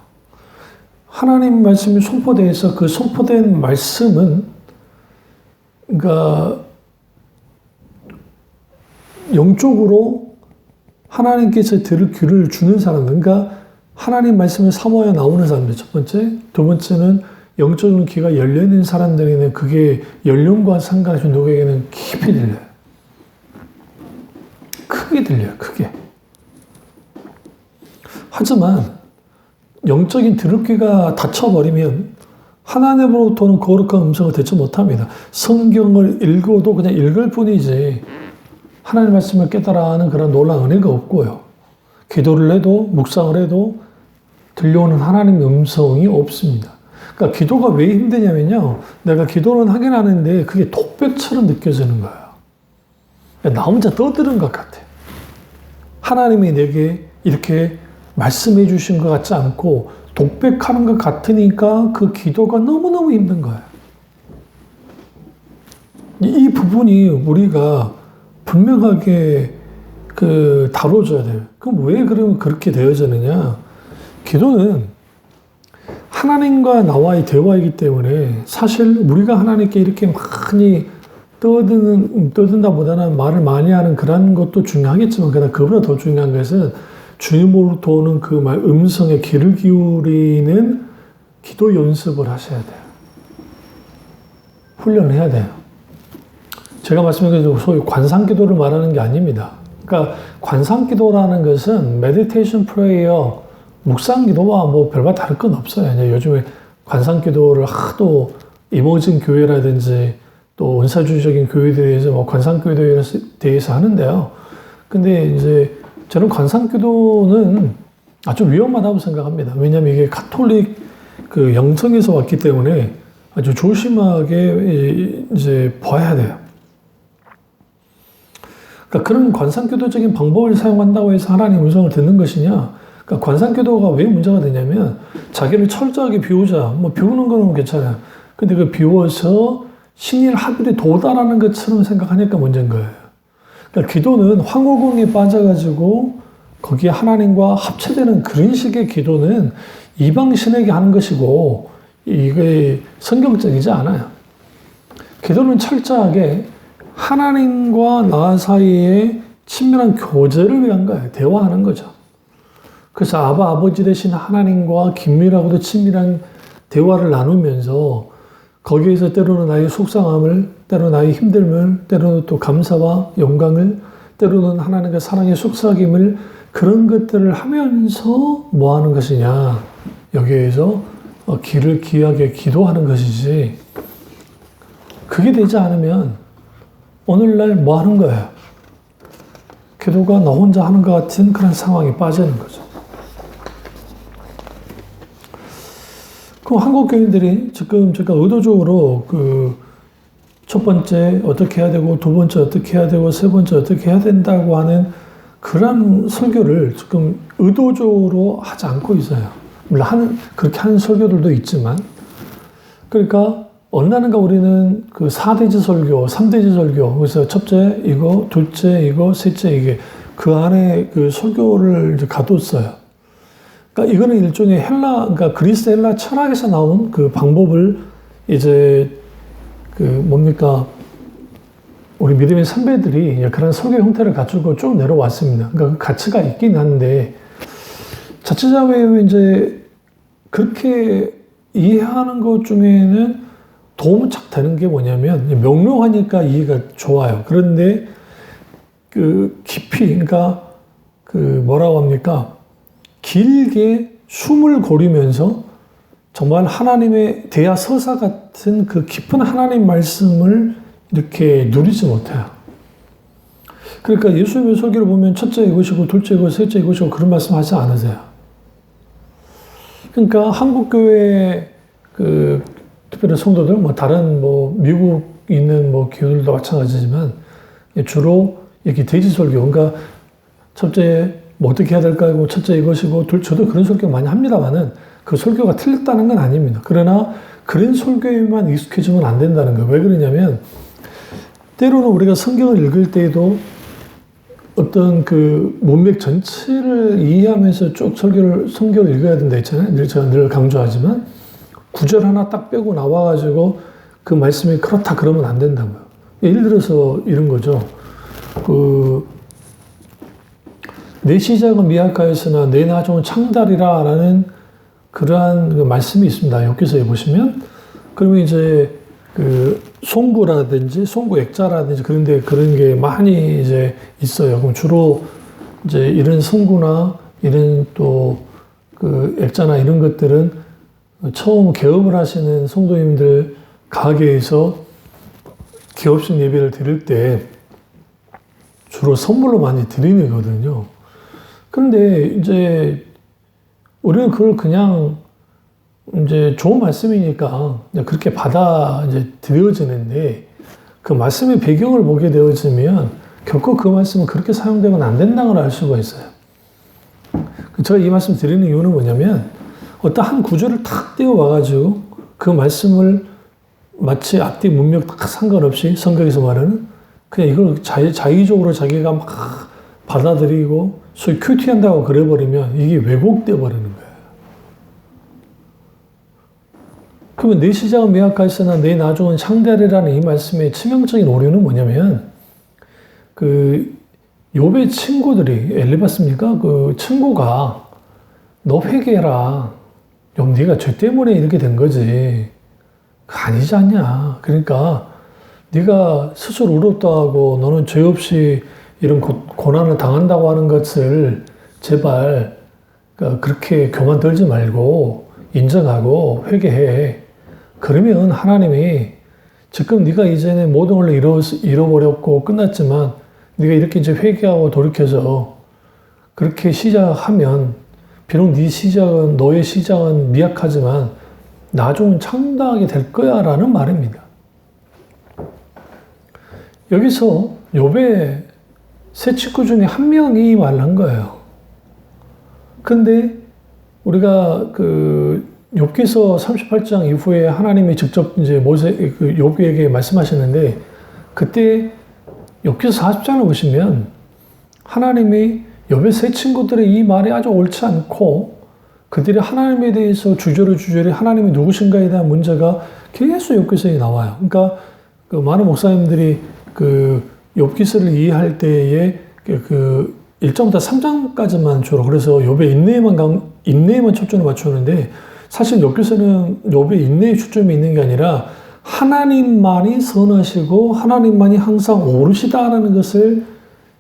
하나님 말씀이 선포돼서 그 선포된 말씀은 그러니까 영적으로 하나님께서 들을 귀를 주는 사람들, 그러니까 하나님 말씀을 사모하여 나오는 사람들, 첫 번째. 두 번째는 영적인 귀가 열려있는 사람들에게는 그게 연령과 상관없이 누구에게는 깊이 들려요. 크게 들려요, 크게. 하지만 영적인 들을 귀가 닫혀버리면 하나님으로부터는 거룩한 음성을 듣지 못합니다. 성경을 읽어도 그냥 읽을 뿐이지 하나님 말씀을 깨달아 하는 그런 놀라운 은혜가 없고요. 기도를 해도 묵상을 해도 들려오는 하나님의 음성이 없습니다. 그러니까 기도가 왜 힘드냐면요. 내가 기도는 하긴 하는데 그게 독백처럼 느껴지는 거예요. 나 혼자 떠드는 것 같아. 하나님이 내게 이렇게 말씀해 주신 것 같지 않고 독백하는 것 같으니까 그 기도가 너무너무 힘든 거예요. 이 부분이 우리가 분명하게 다뤄줘야 돼요. 그럼 왜 그러면 그렇게 되어지느냐? 기도는 하나님과 나와의 대화이기 때문에 사실 우리가 하나님께 이렇게 많이 떠든다보다는 말을 많이 하는 그런 것도 중요하겠지만, 그러나 그보다 더 중요한 것은 주님으로부터 오는 그 말, 음성에 귀를 기울이는 기도 연습을 하셔야 돼요. 훈련을 해야 돼요. 제가 말씀드린 것처럼 소위 관상기도를 말하는 게 아닙니다. 그러니까 관상기도라는 것은 메디테이션 프레이어, 묵상기도와 뭐 별반 다를 건 없어요. 이제 요즘에 관상기도를 하도 이모진 교회라든지 또 은사주의적인 교회들에서 뭐 관상기도에 대해서 하는데요. 근데 이제 저는 관상기도는 아주 위험하다고 생각합니다. 왜냐하면 이게 가톨릭 그 영성에서 왔기 때문에 아주 조심하게 이제 봐야 돼요. 그러니까 그런 관상기도적인 방법을 사용한다고 해서 하나님 음성을 듣는 것이냐? 그러니까 관상기도가 왜 문제가 되냐면 자기를 철저하게 비우자. 뭐 비우는 거는 괜찮아요. 근데 그 비워서 신일 합일에 도달하는 것처럼 생각하니까 문제인 거예요. 그러니까 기도는 황홀궁에 빠져가지고 거기에 하나님과 합체되는 그런 식의 기도는 이방신에게 하는 것이고 이게 성경적이지 않아요. 기도는 철저하게 하나님과 나 사이에 친밀한 교제를 위한 거예요. 대화하는 거죠. 그래서 아버지 되신 하나님과 긴밀하고도 친밀한 대화를 나누면서 거기에서 때로는 나의 속상함을, 때로는 나의 힘듦을, 때로는 또 감사와 영광을, 때로는 하나님과 사랑의 속삭임을, 그런 것들을 하면서 뭐 하는 것이냐. 여기에서 귀를 귀하게 기도하는 것이지. 그게 되지 않으면 오늘날 뭐 하는 거예요? 기도가 나 혼자 하는 것 같은 그런 상황에 빠지는 거죠. 그 한국 교인들이 지금 제가 의도적으로 첫 번째 어떻게 해야 되고, 두 번째 어떻게 해야 되고, 세 번째 어떻게 해야 된다고 하는 그런 설교를 지금 의도적으로 하지 않고 있어요. 물론 그렇게 하는 설교들도 있지만, 그러니까 어느 날인가 우리는 그 4대지 설교, 3대지 설교, 그래서 첫째 이거, 둘째 이거, 셋째 이게, 그 안에 그 설교를 이제 가뒀어요. 그러니까 이거는 일종의 그러니까 그리스 헬라 철학에서 나온 그 방법을 이제 우리 믿음의 선배들이 그런 설교 형태를 갖추고 쭉 내려왔습니다. 그러니까 그 가치가 있긴 한데, 자칫하면 이제 그렇게 이해하는 것 중에는 도움은 착 되는 게 뭐냐면, 명료하니까 이해가 좋아요. 그런데 깊이, 그러니까 뭐라고 합니까? 길게 숨을 고르면서 정말 하나님의 대야 서사 같은 그 깊은 하나님 말씀을 이렇게 누리지 못해요. 그러니까 예수님의 설교를 보면 첫째 이것이고, 둘째 이것, 셋째 이것이고, 그런 말씀 하지 않으세요. 그러니까 한국교회 특별히 성도들, 다른 미국 있는 교회들도 마찬가지지만 주로 이렇게 대지설교, 그러니까 첫째 어떻게 해야 될까요? 첫째 이것이고, 저도 그런 설교 많이 합니다만은 그 설교가 틀렸다는 건 아닙니다. 그러나 그런 설교에만 익숙해지면 안 된다는 거예요. 왜 그러냐면 때로는 우리가 성경을 읽을 때에도 어떤 문맥 전체를 이해하면서 쭉 성경을 읽어야 된다 했잖아요. 제가 늘 강조하지만 구절 하나 딱 빼고 나와가지고 그 말씀이 그렇다 그러면 안 된다고요. 예를 들어서 이런 거죠. 내 시작은 미약하였으나 내 나중은 창달이라 라는 그러한 말씀이 있습니다. 여기서 보시면. 그러면 이제 송구라든지 송구 액자라든지 그런 게 많이 이제 있어요. 그럼 주로 이제 이런 송구나 이런 또 액자나 이런 것들은 처음 개업을 하시는 성도님들 가게에서 개업식 예배를 드릴 때 주로 선물로 많이 드리는 거거든요. 그런데 이제 우리는 그걸 그냥 이제 좋은 말씀이니까 그렇게 받아 이제 드려지는데, 그 말씀의 배경을 보게 되어지면 결코 그 말씀은 그렇게 사용되면 안 된다는 걸 알 수가 있어요. 제가 이 말씀 드리는 이유는 뭐냐면 어떤 한 구절을 탁 떼어와가지고 그 말씀을 마치 앞뒤 문맥 딱 상관없이 성경에서 말하는 그냥 이걸 자의적으로 자기가 막 받아들이고 소위 큐티한다고 그래버리면 이게 왜곡되어 버리는 거예요. 그러면 내 시작은 매약하였으나 내 나중은 창대하리라는 이 말씀의 치명적인 오류는 뭐냐면 그 욥의 친구들이 엘리바스입니까? 그 친구가 너 회개해라. 욥 네가 죄 때문에 이렇게 된 거지. 아니지 않냐. 그러니까 네가 스스로 의롭다 하고 너는 죄 없이 이런 고난을 당한다고 하는 것을 제발 그렇게 교만 떨지 말고 인정하고 회개해. 그러면 하나님이 지금 네가 이제는 모든 걸 잃어버렸고 끝났지만 네가 이렇게 이제 회개하고 돌이켜서 그렇게 시작하면 비록 너의 시작은 미약하지만 나중은 창대하게 될 거야 라는 말입니다. 여기서 욥의 세 친구 중에 한 명이 이 말을 한 거예요. 근데 우리가 욥기서 38장 이후에 하나님이 직접 이제 욥에게 말씀하셨는데 그때 욥기서 40장을 보시면 하나님이 욥의 세 친구들의 이 말이 아주 옳지 않고 그들이 하나님에 대해서 주저리 하나님이 누구신가에 대한 문제가 계속 욥기서에 나와요. 그러니까 많은 목사님들이 욥기서를 이해할 때에 1장부터 3장까지만 주로 그래서 욥의 인내에만 초점을 맞추는데 사실 욥기서는 욥의 인내에 초점이 있는 게 아니라 하나님만이 선하시고 하나님만이 항상 옳으시다라는 것을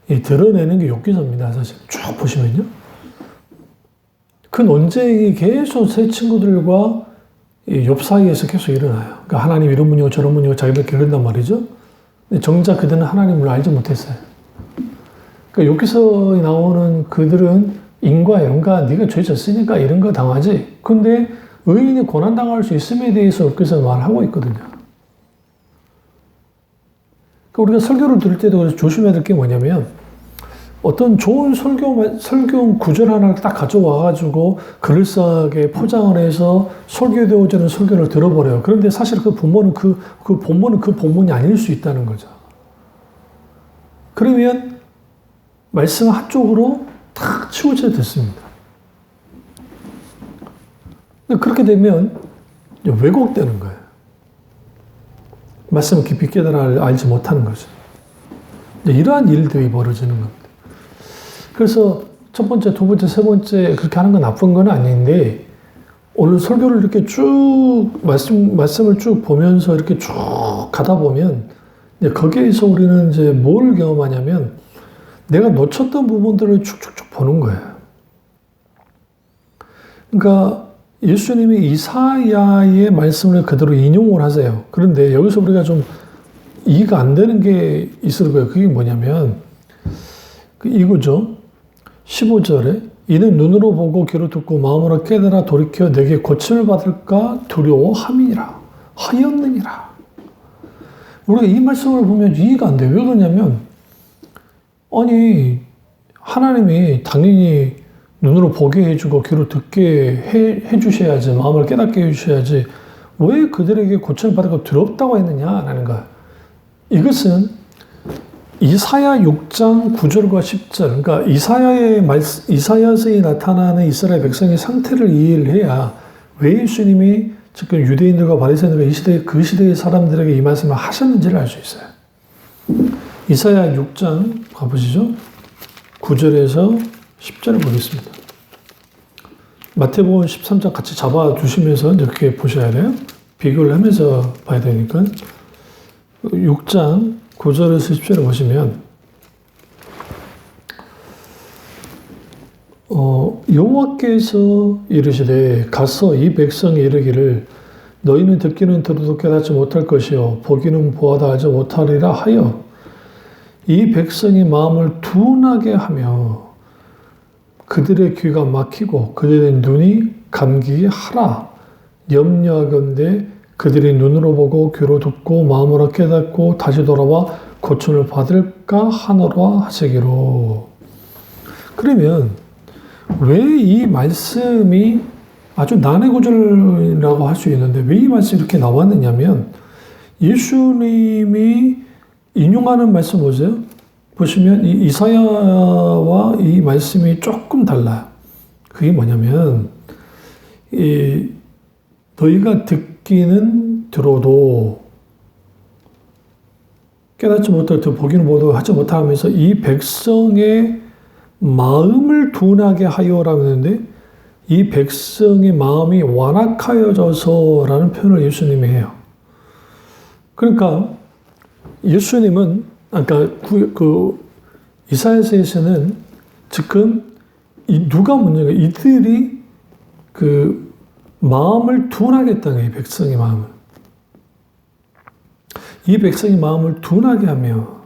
드러내는 게 욥기서입니다. 사실 쭉 보시면요. 그 논쟁이 계속 세 친구들과 욥 사이에서 계속 일어나요. 그러니까 하나님 이런 분이고 저런 분이고 자기들끼리 그런단 말이죠. 정작 그들은 하나님을 알지 못했어요. 그러니까 욥기서에 나오는 그들은 인과 영과 네가 죄 졌으니까 이런 거 당하지. 근데 의인이 고난당할 수 있음에 대해서 욥기서 말하고 있거든요. 그러니까 우리가 설교를 들을 때도 조심해야 될 게 뭐냐면 어떤 좋은 설교 구절 하나를 딱 가져와가지고 그럴싸하게 포장을 해서 설교되어지는 설교를 들어버려요. 그런데 사실 그 본문은 그 본문이 아닐 수 있다는 거죠. 그러면 말씀 한쪽으로 탁 치우쳐 듣습니다. 그렇게 되면 왜곡되는 거예요. 말씀을 깊이 깨달아 알지 못하는 거죠. 이러한 일들이 벌어지는 겁니다. 그래서 첫 번째, 두 번째, 세 번째 그렇게 하는 건 나쁜 건 아닌데 오늘 설교를 이렇게 쭉 말씀을 쭉 보면서 이렇게 쭉 가다 보면 거기에서 우리는 이제 뭘 경험하냐면 내가 놓쳤던 부분들을 쭉쭉쭉 보는 거예요. 그러니까 예수님이 이사야의 말씀을 그대로 인용을 하세요. 그런데 여기서 우리가 좀 이해가 안 되는 게 있을 거예요. 그게 뭐냐면 이거죠. 15절에 이는 눈으로 보고 귀로 듣고 마음으로 깨달아 돌이켜 내게 고침을 받을까 두려워함이니라 하였느니라. 우리가 이 말씀을 보면 이해가 안 돼요. 왜 그러냐면 아니 하나님이 당연히 눈으로 보게 해주고 귀로 듣게 해주셔야지 마음을 깨닫게 해주셔야지 왜 그들에게 고침을 받을까 두렵다고 했느냐라는 거예요. 이것은 이사야 6장 9절과 10절, 그러니까 이사야서에 나타나는 이스라엘 백성의 상태를 이해를 해야 왜 예수님이 지금 유대인들과 바리새인들과 그 시대의 사람들에게 이 말씀을 하셨는지를 알 수 있어요. 이사야 6장 가보시죠. 9절에서 10절을 보겠습니다. 마태복음 13장 같이 잡아두시면서 이렇게 보셔야 돼요. 비교를 하면서 봐야 되니까. 6장 9절에서 10절을 보시면 여호와께서 이르시되 가서 이 백성이 이르기를 너희는 듣기는 들어도 깨닫지 못할 것이요 보기는 보아도 알지 못하리라 하여 이 백성이 마음을 둔하게 하며 그들의 귀가 막히고 그들의 눈이 감기게 하라 염려하건대 그들이 눈으로 보고 귀로 듣고 마음으로 깨닫고 다시 돌아와 고침을 받을까 하노라 하시기로. 그러면 왜 이 말씀이 아주 난해 구절이라고 할 수 있는데 왜 이 말씀이 이렇게 나왔느냐면 예수님이 인용하는 말씀 보세요. 보시면 이 이사야와 이 말씀이 조금 달라요. 그게 뭐냐면 너희가 듣기는 들어도 깨닫지 못하고 보기는 보도 하지 못하면서 이 백성의 마음을 둔하게 하여라고 했는데 이 백성의 마음이 완악하여져서라는 표현을 예수님이 해요. 그러니까 예수님은 아까 그 이사야서에서는 지금 누가 문제가 이들이 그 마음을 둔하게 했다는 거예요. 백성의 마음을. 이 백성의 마음을 둔하게 하며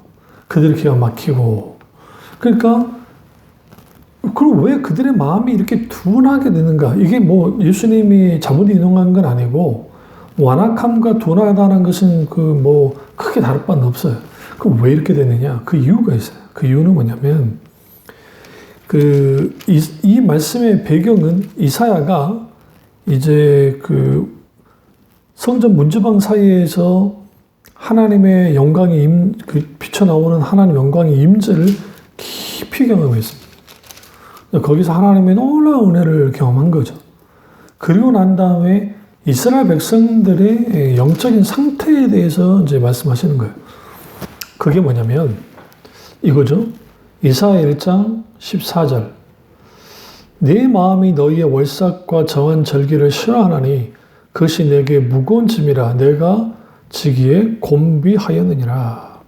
그들의 귀가 막히고 그러니까 그럼 왜 그들의 마음이 이렇게 둔하게 되는가? 이게 뭐 예수님이 잘못 인용한 건 아니고 완악함과 둔하다는 것은 그 뭐 크게 다를 바는 없어요. 그럼 왜 이렇게 되느냐? 그 이유가 있어요. 그 이유는 뭐냐면 이 말씀의 배경은 이사야가 이제 그 성전 문지방 사이에서 하나님의 영광이 비쳐나오는 하나님 영광의 임재를 깊이 경험했습니다. 거기서 하나님의 놀라운 은혜를 경험한 거죠. 그리고 난 다음에 이스라엘 백성들의 영적인 상태에 대해서 이제 말씀하시는 거예요. 그게 뭐냐면 이거죠. 이사야 1장 14절. 내 마음이 너희의 월삭과 정한 절기를 싫어하나니 그것이 내게 무거운 짐이라 내가 지기에 곤비하였느니라.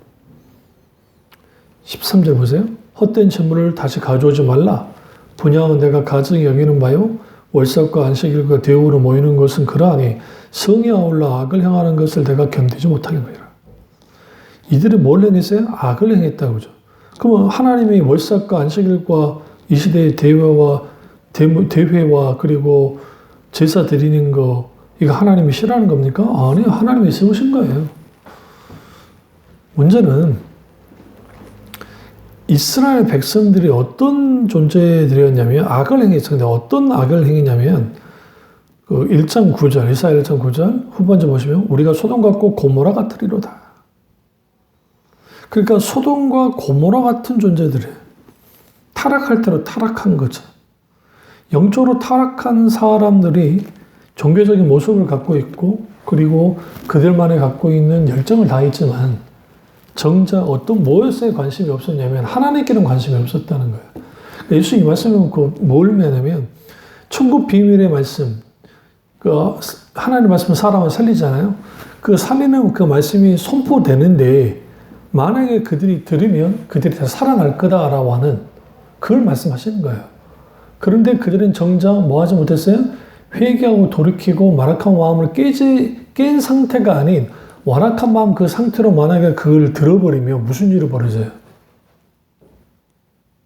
13절 보세요. 헛된 재물을 다시 가져오지 말라. 분양은 내가 가증히 여기는 바요. 월삭과 안식일과 대우로 모이는 것은 그러하니 성이 아울러 악을 행하는 것을 내가 견디지 못하겠느니라. 이들이 뭘 행했어요? 악을 행했다고 그러죠. 그러면 하나님이 월삭과 안식일과 이 시대의 대회와 그리고 제사 드리는 거 이거 하나님이 싫어하는 겁니까? 아니요. 하나님이 세우신 거예요. 문제는 이스라엘 백성들이 어떤 존재들이었냐면 악을 행했었는데 어떤 악을 행했냐면 그 1장 9절 이사야 1장 9절 후반절 보시면 우리가 소돔 같고 고모라 같으리로다. 그러니까 소돔과 고모라 같은 존재들이에요. 타락할 대로 타락한 거죠. 영적으로 타락한 사람들이 종교적인 모습을 갖고 있고 그리고 그들만이 갖고 있는 열정을 다했지만 정작 어떤 무엇에 관심이 없었냐면 하나님께는 관심이 없었다는 거예요. 예수 이 말씀은 뭘 의미하냐면 천국 비밀의 말씀, 하나님의 말씀은 사람을 살리잖아요. 그 살리는 그 말씀이 선포되는데 만약에 그들이 들으면 그들이 다 살아날 거다라고 하는 그걸 말씀하시는 거예요. 그런데 그들은 정작 뭐 하지 못했어요? 회개하고 돌이키고 완악한 마음을 깬 상태가 아닌 완악한 마음 그 상태로 만약에 그걸 들어버리면 무슨 일이 벌어져요?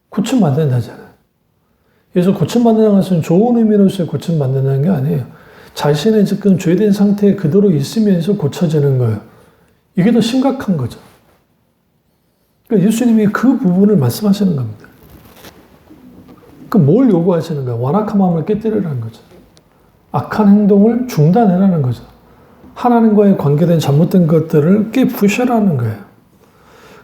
고침받는다잖아요. 그래서 고침받는다는 것은 좋은 의미로서 고침받는다는 게 아니에요. 자신의 지금 죄된 상태에 그대로 있으면서 고쳐지는 거예요. 이게 더 심각한 거죠. 그러니까 예수님이 그 부분을 말씀하시는 겁니다. 그럼 뭘 요구하시는 거예요? 완악한 마음을 깨뜨리라는 거죠. 악한 행동을 중단해라는 거죠. 하나님과의 관계된 잘못된 것들을 깨부셔라는 거예요.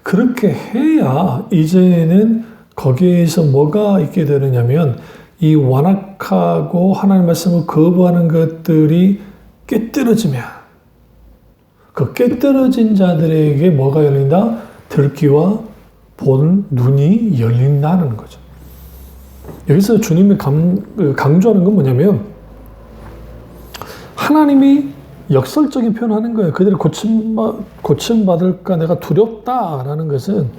그렇게 해야 이제는 거기에서 뭐가 있게 되느냐면 이 완악하고 하나님 말씀을 거부하는 것들이 깨뜨려지면 그 깨뜨려진 자들에게 뭐가 열린다? 들기와 본 눈이 열린다는 거죠. 여기서 주님이 강조하는 건 뭐냐면 하나님이 역설적인 표현하는 거예요. 그들이 고침받을까 내가 두렵다라는 것은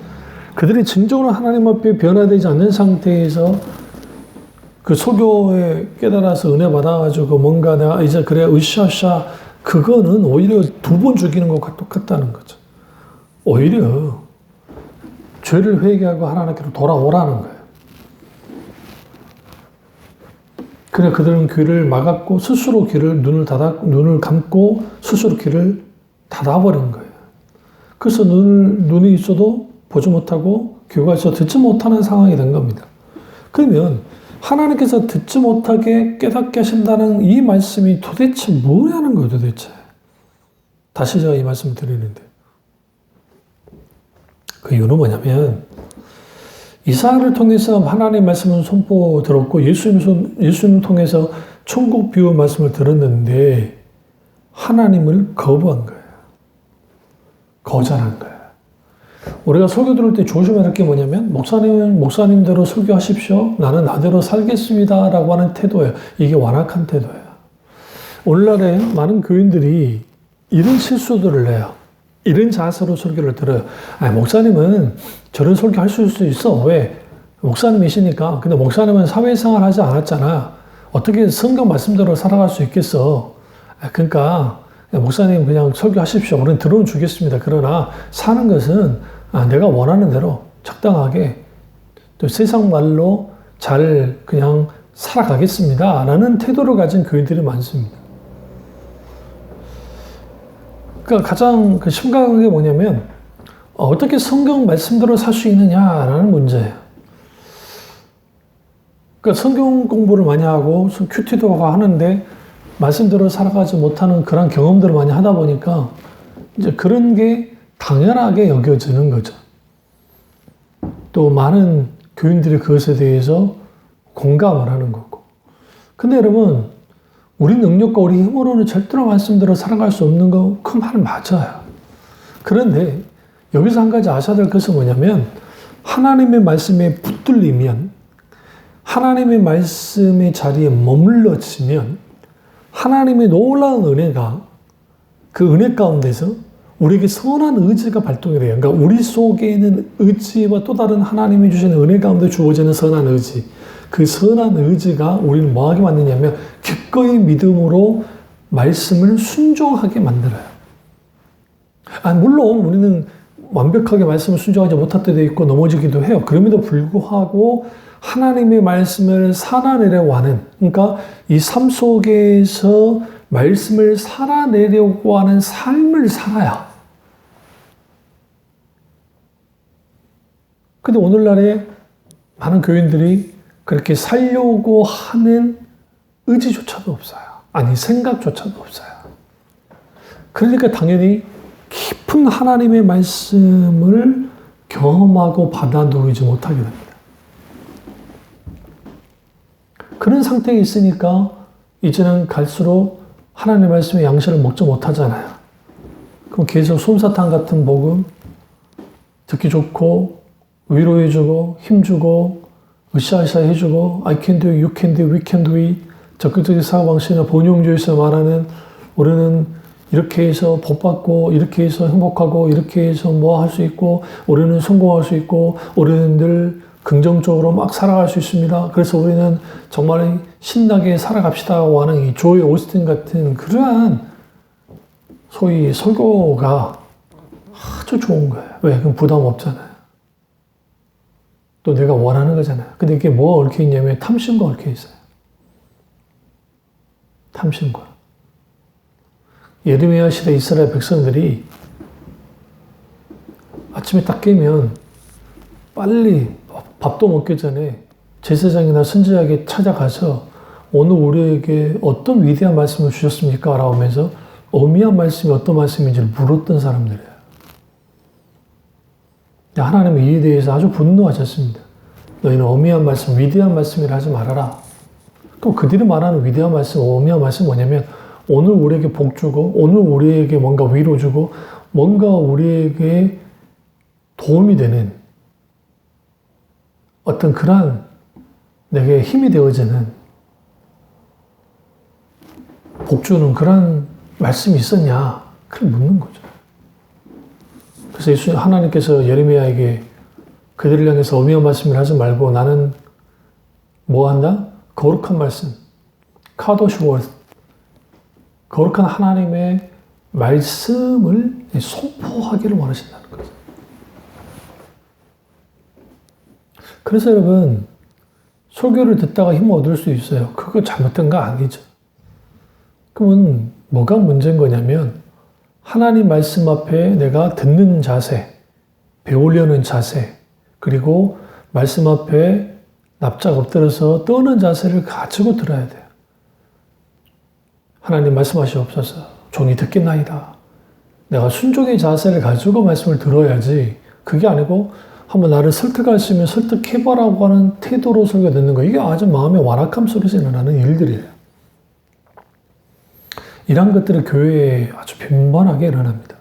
그들이 진정으로 하나님 앞에 변화되지 않는 상태에서 그 소교에 깨달아서 은혜 받아가지고 뭔가 내가 이제 그래 으쌰으쌰 그거는 오히려 2번 죽이는 것과 똑같다는 거죠. 오히려 죄를 회개하고 하나님께로 돌아오라는 거예요. 그러나 그들은 귀를 막았고 스스로 눈을 감고 스스로 귀를 닫아버린 거예요. 그래서 눈이 있어도 보지 못하고 귀가 있어도 듣지 못하는 상황이 된 겁니다. 그러면 하나님께서 듣지 못하게 깨닫게 하신다는 이 말씀이 도대체 뭐냐는 거예요, 도대체. 다시 제가 이 말씀을 드리는데. 그 이유는 뭐냐면, 이사야를 통해서 하나님의 말씀을 선포 들었고, 예수님을 통해서 천국 비유 말씀을 들었는데, 하나님을 거부한 거예요. 거절한 거예요. 우리가 설교 들을 때 조심해야 할 게 뭐냐면, 목사님은 목사님대로 설교하십시오. 나는 나대로 살겠습니다. 라고 하는 태도예요. 이게 완악한 태도예요. 오늘날에 많은 교인들이 이런 실수들을 해요. 이런 자세로 설교를 들어요. 목사님은 저런 설교할 수 있어. 왜? 목사님이시니까. 근데 목사님은 사회생활 하지 않았잖아. 어떻게 성경 말씀대로 살아갈 수 있겠어. 그러니까 목사님 그냥 설교하십시오. 우리는 들어는 주겠습니다. 그러나 사는 것은 내가 원하는 대로 적당하게 또 세상 말로 잘 그냥 살아가겠습니다. 라는 태도를 가진 교인들이 많습니다. 그러니까 가장 심각한 게 뭐냐면 어떻게 성경 말씀대로 살 수 있느냐라는 문제예요. 그러니까 성경 공부를 많이 하고 큐티도 하는데 말씀대로 살아가지 못하는 그런 경험들을 많이 하다 보니까 이제 그런 게 당연하게 여겨지는 거죠. 또 많은 교인들이 그것에 대해서 공감을 하는 거고. 근데 여러분, 우리 능력과 우리 힘으로는 절대로 말씀대로 살아갈 수 없는 거 그 말 맞아요. 그런데 여기서 한 가지 아셔야 될 것은 뭐냐면 하나님의 말씀에 붙들리면 하나님의 말씀의 자리에 머물러지면 하나님의 놀라운 은혜가 그 은혜 가운데서 우리에게 선한 의지가 발동이 돼요. 그러니까 우리 속에 있는 의지와 또 다른 하나님이 주시는 은혜 가운데 주어지는 선한 의지. 그 선한 의지가 우리는 뭐하게 만드냐면 기꺼이 믿음으로 말씀을 순종하게 만들어요. 물론 우리는 완벽하게 말씀을 순종하지 못할 때도 있고 넘어지기도 해요. 그럼에도 불구하고 하나님의 말씀을 살아내려고 하는, 그러니까 이 삶 속에서 말씀을 살아내려고 하는 삶을 살아야. 근데 오늘날에 많은 교인들이 그렇게 살려고 하는 의지조차도 없어요. 아니, 생각조차도 없어요. 그러니까 당연히 깊은 하나님의 말씀을 경험하고 받아들이지 못하게 됩니다. 그런 상태에 있으니까 이제는 갈수록 하나님의 말씀의 양식을 먹지 못하잖아요. 그럼 계속 솜사탕 같은 복음, 듣기 좋고 위로해주고 힘주고 으쌰으쌰 해주고 I can do it, you can do it, we can do it. 적극적인 사고방식이나 본용주의에서 말하는 우리는 이렇게 해서 복받고 이렇게 해서 행복하고 이렇게 해서 뭐 할 수 있고 우리는 성공할 수 있고 우리는 늘 긍정적으로 막 살아갈 수 있습니다. 그래서 우리는 정말 신나게 살아갑시다고 하는 이 조이 오스틴 같은 그러한 소위 설교가 아주 좋은 거예요. 왜? 그럼 부담 없잖아요. 또 내가 원하는 거잖아요. 근데 이게 뭐가 얽혀 있냐면 탐심과 얽혀 있어요. 탐심과. 예레미야 시대 이스라엘 백성들이 아침에 딱 깨면 빨리 밥도 먹기 전에 제사장이나 선지자에게 찾아가서 오늘 우리에게 어떤 위대한 말씀을 주셨습니까? 라고 하면서 어미한 말씀이 어떤 말씀인지를 물었던 사람들이에요. 하나님은 이에 대해서 아주 분노하셨습니다. 너희는 어미한 말씀, 위대한 말씀이라 하지 말아라. 그럼 그들이 말하는 위대한 말씀, 어미한 말씀은 뭐냐면 오늘 우리에게 복 주고 오늘 우리에게 뭔가 위로 주고 뭔가 우리에게 도움이 되는 어떤 그러한 내게 힘이 되어지는 복 주는 그런 말씀이 있었냐? 그걸 묻는 거죠. 그래서 하나님께서 예레미야에게 그들을 향해서 어미한 말씀을 하지 말고 나는 뭐 한다? 거룩한 말씀, 카도시 워드, 거룩한 하나님의 말씀을 선포하기를 원하신다는 거죠. 그래서 여러분, 설교를 듣다가 힘을 얻을 수 있어요. 그거 잘못된 거 아니죠. 그러면 뭐가 문제인 거냐면 하나님 말씀 앞에 내가 듣는 자세, 배우려는 자세, 그리고 말씀 앞에 납작 엎드려서 떠는 자세를 가지고 들어야 돼요. 하나님 말씀하시옵소서. 종이 듣겠나이다. 내가 순종의 자세를 가지고 말씀을 들어야지. 그게 아니고 한번 나를 설득할 수 있으면 설득해보라고 하는 태도로 설교 듣는 거. 이게 아주 마음의 완악함 속에서 일어나는 일들이에요. 이런 것들은 교회에 아주 빈번하게 일어납니다.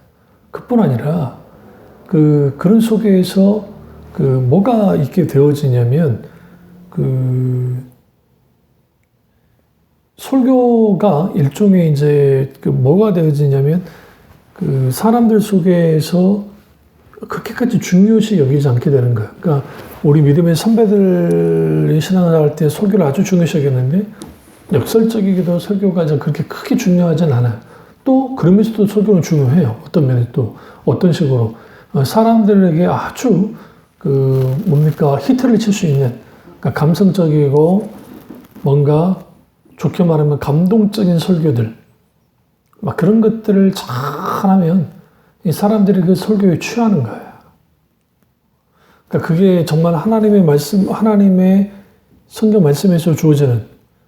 그뿐 아니라 그런 속에서 뭐가 있게 되어지냐면 설교가 일종의 이제 뭐가 되어지냐면 사람들 속에서 그렇게까지 중요시 여기지 않게 되는 거예요. 그러니까 우리 믿음의 선배들이 신앙을 할 때 설교를 아주 중요시 여겼는데 역설적이기도 설교가 그렇게 크게 중요하진 않아요. 또 그러면서도 설교는 중요해요. 어떤 면에 또 어떤 식으로 사람들에게 아주 히트를 칠 수 있는 그러니까 감성적이고 뭔가 좋게 말하면 감동적인 설교들 막 그런 것들을 잘하면 이 사람들이 그 설교에 취하는 거예요. 그러니까 그게 정말 하나님의 말씀, 하나님의 성경 말씀에서 주어지는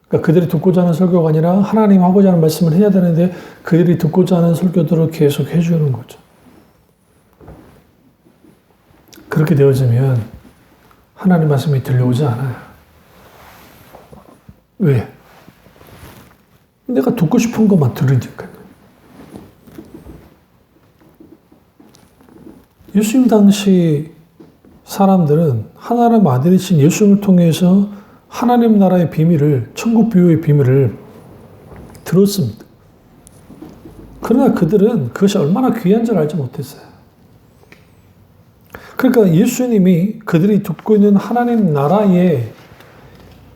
그러니까 그들이 듣고자 하는 설교가 아니라 하나님 하고자 하는 말씀을 해야 되는데 그들이 듣고자 하는 설교들을 계속 해주는 거죠. 그렇게 되어지면 하나님 말씀이 들려오지 않아요. 왜? 내가 듣고 싶은 것만 들으니까요. 예수님 당시 사람들은 하나님 아들이신 예수님을 통해서 하나님 나라의 비밀을, 천국 비유의 비밀을 들었습니다. 그러나 그들은 그것이 얼마나 귀한 줄 알지 못했어요. 그러니까 예수님이 그들이 듣고 있는 하나님 나라의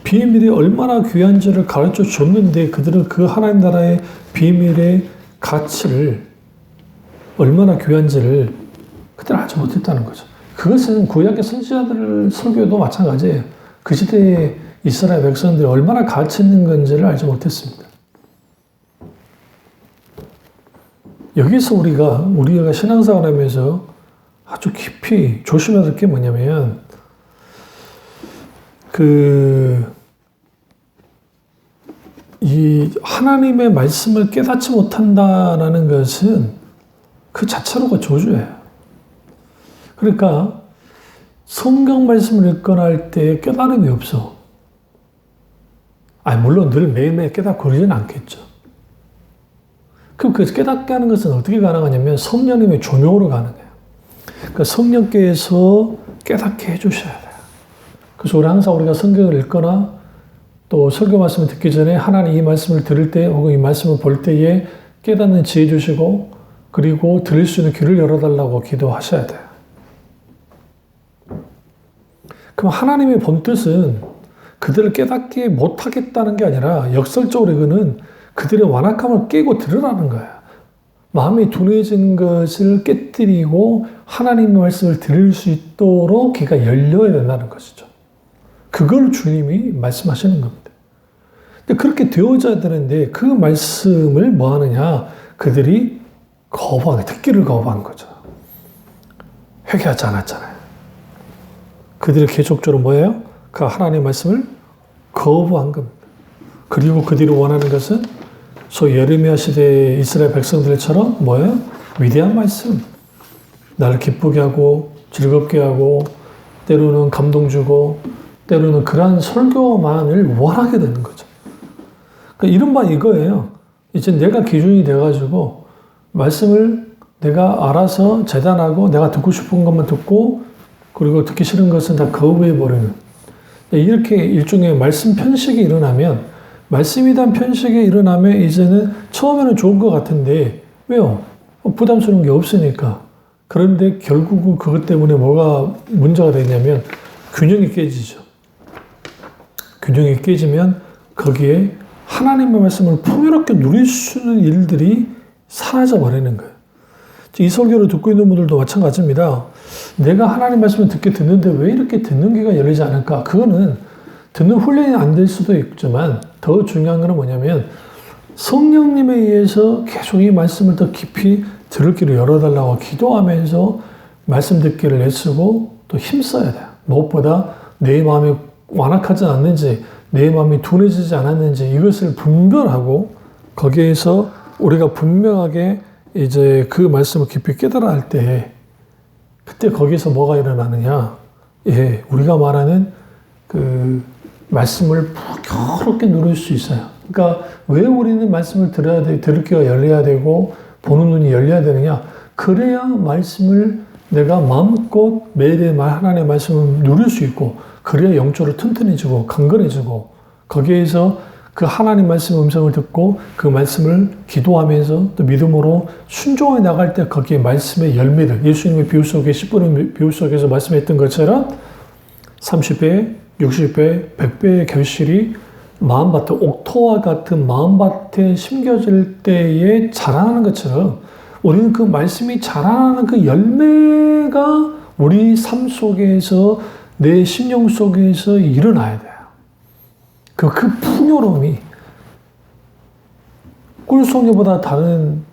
비밀이 얼마나 귀한지를 가르쳐 줬는데 그들은 그 하나님 나라의 비밀의 가치를 얼마나 귀한지를 그들은 알지 못했다는 거죠. 그것은 구약의 선지자들 설교도 마찬가지예요. 그 시대의 이스라엘 백성들이 얼마나 가치 있는 건지를 알지 못했습니다. 여기서 우리가 신앙생활 하면서 아주 깊이 조심해야 될 게 뭐냐면, 이 하나님의 말씀을 깨닫지 못한다라는 것은 그 자체로가 저주예요. 그러니까 성경 말씀을 읽거나 할 때 깨달음이 없어. 물론 늘 매일매일 깨닫고 그러지는 않겠죠. 그럼 그 깨닫게 하는 것은 어떻게 가능하냐면 성령님의 조명으로 가능해요. 그러니까 성령께서 깨닫게 해주셔야 돼요. 그래서 우리가 성경을 읽거나 또 설교 말씀을 듣기 전에 하나님 이 말씀을 들을 때 혹은 이 말씀을 볼 때에 깨닫는 지혜 주시고 그리고 들을 수 있는 귀를 열어달라고 기도하셔야 돼요. 그럼 하나님의 본뜻은 그들을 깨닫게 못하겠다는 게 아니라 역설적으로 이거는 그들의 완악함을 깨고 들으라는 거야. 마음이 둔해진 것을 깨뜨리고 하나님의 말씀을 들을 수 있도록 귀가 열려야 된다는 것이죠. 그걸 주님이 말씀하시는 겁니다. 근데 그렇게 되어져야 되는데 그 말씀을 뭐 하느냐? 그들이 듣기를 거부한 거죠. 회개하지 않았잖아요. 그들이 계속적으로 뭐예요? 그 하나님의 말씀을 거부한 겁니다. 그리고 그들이 원하는 것은 소위 예레미야 시대의 이스라엘 백성들처럼 뭐예요? 위대한 말씀. 나를 기쁘게 하고 즐겁게 하고 때로는 감동 주고 때로는 그러한 설교만을 원하게 되는 거죠. 그러니까 이른바 이거예요. 이제 내가 기준이 돼가지고 말씀을 내가 알아서 재단하고 내가 듣고 싶은 것만 듣고 그리고 듣기 싫은 것은 다 거부해버리는 이렇게 일종의 말씀 편식이 일어나면 말씀에 대한 편식이 일어나면 이제는 처음에는 좋은 것 같은데 왜요? 부담스러운 게 없으니까. 그런데 결국은 그것 때문에 뭐가 문제가 되냐면 균형이 깨지죠. 균형이 깨지면 거기에 하나님의 말씀을 풍요롭게 누릴 수 있는 일들이 사라져 버리는 거예요. 이 설교를 듣고 있는 분들도 마찬가지입니다. 내가 하나님 말씀을 듣게 듣는데 왜 이렇게 듣는 귀가 열리지 않을까? 그거는 듣는 훈련이 안 될 수도 있지만 더 중요한 것은 뭐냐면 성령님에 의해서 계속 이 말씀을 더 깊이 들을 길을 열어달라고 기도하면서 말씀 듣기를 애쓰고 또 힘써야 돼요. 무엇보다 내 마음이 완악하지 않는지, 내 마음이 둔해지지 않았는지 이것을 분별하고 거기에서 우리가 분명하게 이제 그 말씀을 깊이 깨달아 할 때 그때 거기서 뭐가 일어나느냐? 예, 우리가 말하는 그 말씀을 부드럽게 누릴 수 있어요. 그러니까 왜 우리는 말씀을 들어야 돼, 들을 귀가 열려야 되고 보는 눈이 열려야 되느냐? 그래야 말씀을 내가 마음껏 매일의 하나님의 말씀을 누릴 수 있고 그래야 영적으로 튼튼해지고 강건해지고 거기에서 그 하나님 말씀의 음성을 듣고 그 말씀을 기도하면서 또 믿음으로 순종해 나갈 때 거기에 말씀의 열매들 예수님의 비유 속에 10분의 비유 속에서 말씀했던 것처럼 30배, 60배, 100배의 결실이 마음밭에 옥토와 같은 마음밭에 심겨질 때에 자라나는 것처럼 우리는 그 말씀이 자라나는 그 열매가 우리 삶 속에서 내 심령 속에서 일어나야 돼요. 그 풍요로움이 꿀송이보다 다른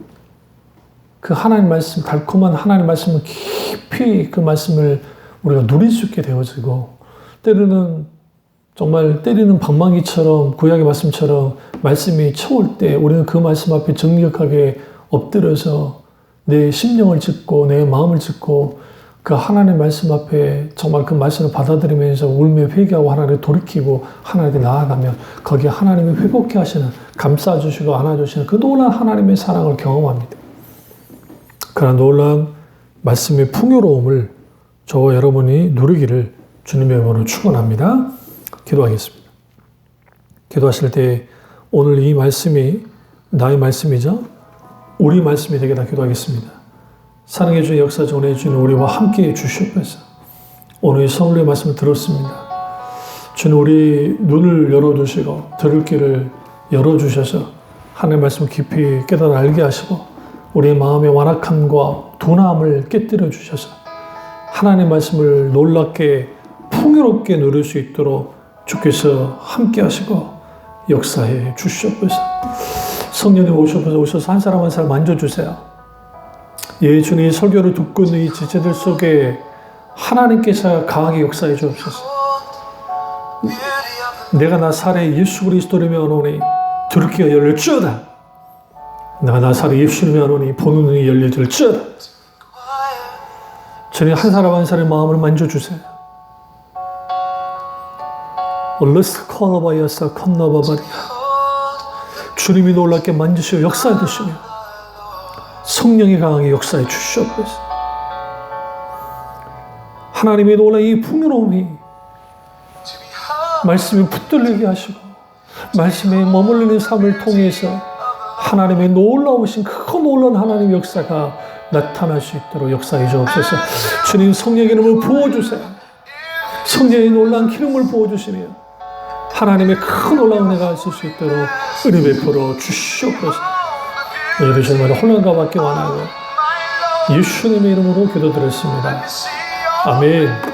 그 하나님 말씀, 달콤한 하나님 말씀을 깊이 그 말씀을 우리가 누릴 수 있게 되어지고 때로는 정말 때리는 방망이처럼 구약의 말씀처럼 말씀이 쳐올 때 우리는 그 말씀 앞에 정직하게 엎드려서 내 심령을 짚고 내 마음을 짚고 그 하나님의 말씀 앞에 정말 그 말씀을 받아들이면서 울며 회개하고 하나님을 돌이키고 하나님께 나아가면 거기에 하나님이 회복케 하시는 감싸주시고 안아주시는 그 놀라운 하나님의 사랑을 경험합니다. 그런 놀라운 말씀의 풍요로움을 저와 여러분이 누리기를 주님의 이름으로 축원합니다. 기도하겠습니다. 기도하실 때 오늘 이 말씀이 나의 말씀이죠. 우리 말씀이 되게 기도하겠습니다. 사랑해 주신 역사 전해 주는 우리와 함께해 주시옵소서. 오늘 성령의 말씀을 들었습니다. 주님 우리 눈을 열어주시고 들을 길을 열어주셔서 하나님의 말씀을 깊이 깨달아 알게 하시고 우리의 마음의 완악함과 둔함을 깨뜨려 주셔서 하나님의 말씀을 놀랍게 풍요롭게 누릴 수 있도록 주께서 함께 하시고 역사해 주시옵소서. 성령님 오셔서 한 사람 한 사람 만져주세요. 예, 주님 설교를 듣고 있는 이 지체들 속에 하나님께서 강하게 역사해 주옵소서. 내가 나사렛 예수 그리스도를 오니 들을 귀가 열릴지어다. 내가 나사렛 예수님을 오니 보는 눈이 열릴지어다. 주님 한 사람 한 사람의 마음을 만져주세요. 얼르스컬러바이어서 컨너바바리아 주님이 놀랍게 만지시고 역사해 주시며 성령이 강하게 역사해 주시옵소서. 하나님의 놀라운 이 풍요로움이 말씀이 붙들리게 하시고 말씀에 머물리는 삶을 통해서 하나님의 놀라우신 그 놀라운 하나님의 역사가 나타날 수 있도록 역사해 주옵소서. 주님 성령의 이름을 부어주세요. 성령의 놀라운 기름을 부어주시며 하나님의 큰 놀라운 은혜가 있을 수 있도록 은혜 베풀어 주시옵소서. 오늘도 정말 혼란과 밖에 원하고 예수님의 이름으로 기도드렸습니다. 아멘.